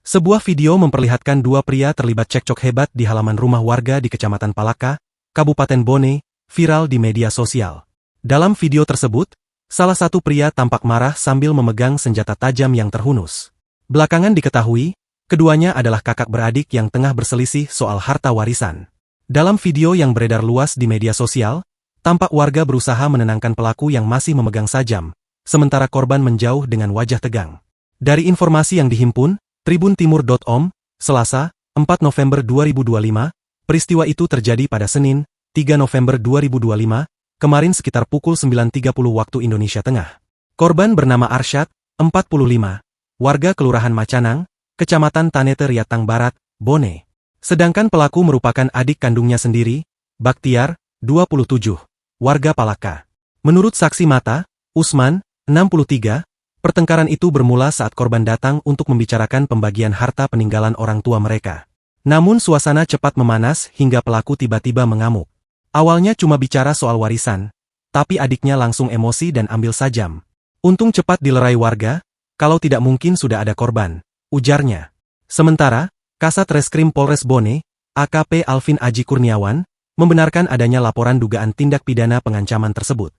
Sebuah video memperlihatkan dua pria terlibat cekcok hebat di halaman rumah warga di Kecamatan Palaka, Kabupaten Bone, viral di media sosial. Dalam video tersebut, salah satu pria tampak marah sambil memegang senjata tajam yang terhunus. Belakangan diketahui, keduanya adalah kakak beradik yang tengah berselisih soal harta warisan. Dalam video yang beredar luas di media sosial, tampak warga berusaha menenangkan pelaku yang masih memegang sajam, sementara korban menjauh dengan wajah tegang. Dari informasi yang dihimpun, tribuntimur.com, Selasa, 4 November 2025, peristiwa itu terjadi pada Senin, 3 November 2025, kemarin sekitar pukul 9.30 waktu Indonesia Tengah. Korban bernama Arsyad, 45, warga Kelurahan Macanang, Kecamatan Tanete Riatang Barat, Bone. Sedangkan pelaku merupakan adik kandungnya sendiri, Baktiar, 27, warga Palaka. Menurut saksi mata, Usman, 63, pertengkaran itu bermula saat korban datang untuk membicarakan pembagian harta peninggalan orang tua mereka. Namun suasana cepat memanas hingga pelaku tiba-tiba mengamuk. Awalnya cuma bicara soal warisan, tapi adiknya langsung emosi dan ambil sajam. Untung cepat dilerai warga, kalau tidak mungkin sudah ada korban, ujarnya. Sementara, Kasat Reskrim Polres Bone, AKP Alvin Aji Kurniawan, membenarkan adanya laporan dugaan tindak pidana pengancaman tersebut.